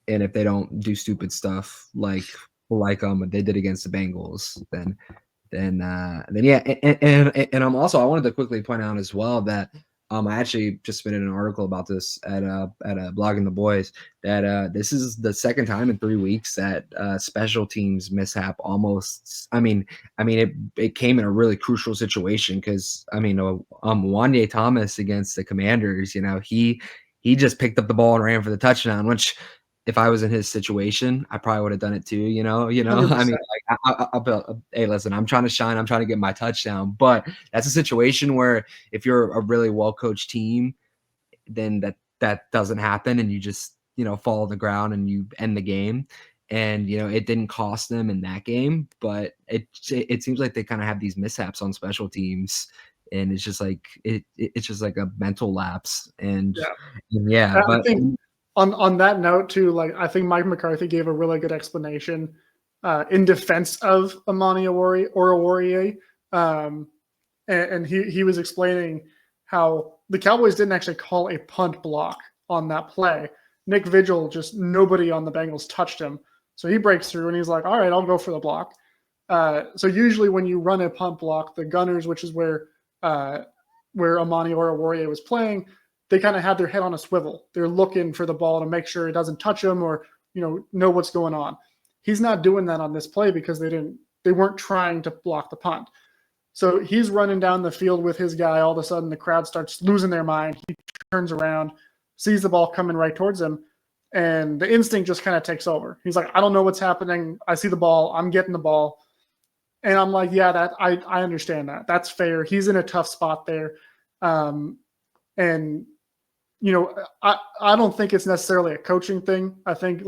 if they don't do stupid stuff like they did against the Bengals, then yeah. And I'm also, I wanted to quickly point out as well that I actually just submitted an article about this at a Blogging the Boys, that this is the second time in 3 weeks that special teams mishap almost. It came in a really crucial situation because Wanye Thomas against the Commanders, he just picked up the ball and ran for the touchdown, which if I was in his situation, I probably would have done it too. Hey, listen, I'm trying to shine. I'm trying to get my touchdown. But that's a situation where if you're a really well-coached team, then that doesn't happen, and you just, fall on the ground and you end the game. And, it didn't cost them in that game, but it seems like they kind of have these mishaps on special teams. And it's just like it's just like a mental lapse. And I but think on that note too, like I think Mike McCarthy gave a really good explanation in defense of Amani Oruwariye. And he was explaining how the Cowboys didn't actually call a punt block on that play. Nick Vigil, just nobody on the Bengals touched him. So he breaks through and he's like, all right, I'll go for the block. So usually when you run a punt block, the Gunners, which is where Amani Oruwariye was playing, they kind of have their head on a swivel. They're looking for the ball to make sure it doesn't touch them or, know what's going on. He's not doing that on this play because they weren't trying to block the punt. So he's running down the field with his guy. All of a sudden, the crowd starts losing their mind. He turns around, sees the ball coming right towards him, and the instinct just kind of takes over. He's like, I don't know what's happening. I see the ball. I'm getting the ball. And I'm like, yeah, I understand that. That's fair. He's in a tough spot there. And, I don't think it's necessarily a coaching thing. I think,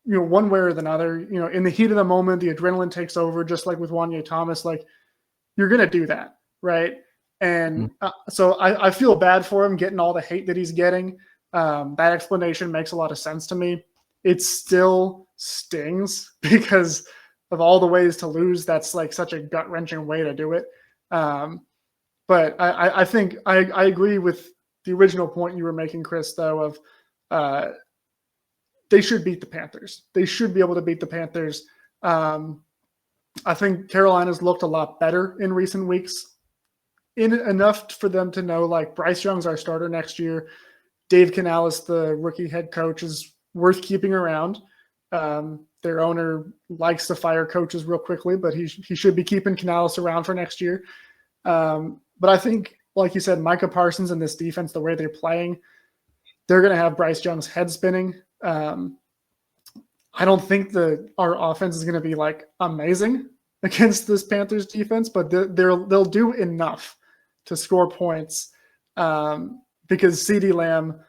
one way or the other, in the heat of the moment, the adrenaline takes over, just like with Wanye Thomas. Like, you're going to do that, right? And so I feel bad for him getting all the hate that he's getting. That explanation makes a lot of sense to me. It still stings because of all the ways to lose. That's like such a gut-wrenching way to do it. But I think I agree with the original point you were making, Chris, though, of they should beat the Panthers. They should be able to beat the Panthers. I think Carolina's looked a lot better in recent weeks, enough for them to know, like, Bryce Young's our starter next year. Dave Canales, the rookie head coach, is worth keeping around. Their owner likes to fire coaches real quickly, but he should be keeping Canales around for next year. But I think, like you said, Micah Parsons and this defense, the way they're playing, they're going to have Bryce Young's head spinning. I don't think our offense is going to be like amazing against this Panthers defense, but they'll do enough to score points because CeeDee Lamb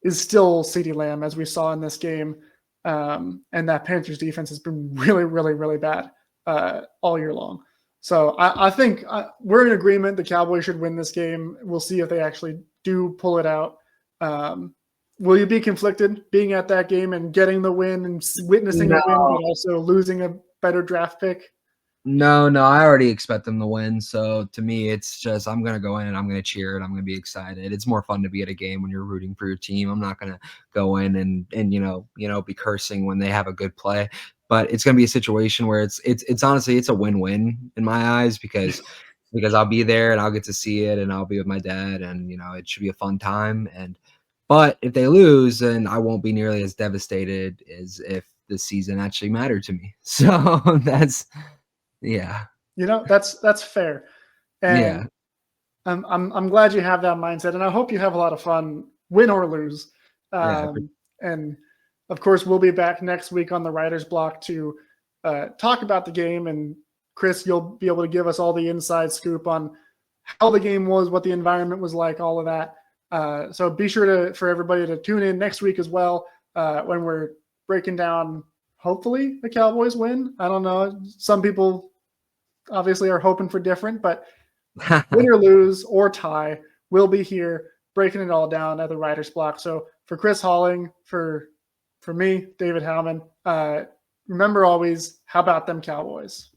is still CeeDee Lamb, as we saw in this game. And that Panthers defense has been really, really, really bad all year long. So I think we're in agreement. The Cowboys should win this game. We'll see if they actually do pull it out. Will you be conflicted being at that game and getting the win and witnessing a win, but also losing a better draft pick? No, I already expect them to win. So to me, it's just I'm gonna go in and I'm gonna cheer and I'm gonna be excited. It's more fun to be at a game when you're rooting for your team. I'm not gonna go in and be cursing when they have a good play. But it's gonna be a situation where it's honestly it's a win-win in my eyes because I'll be there and I'll get to see it and I'll be with my dad and it should be a fun time. But if they lose, then I won't be nearly as devastated as if the season actually mattered to me. So that's yeah. That's fair. And Yeah. I'm glad you have that mindset, and I hope you have a lot of fun, win or lose. Yeah. And of course, we'll be back next week on the Writer's Block to talk about the game. And Chris, you'll be able to give us all the inside scoop on how the game was, what the environment was like, all of that. So be sure for everybody to tune in next week as well when we're breaking down, hopefully, the Cowboys win. I don't know. Some people obviously are hoping for different, but win or lose or tie, we'll be here breaking it all down at the Writer's Block. So for Chris Halling, for me, David Howman, remember always, how about them Cowboys?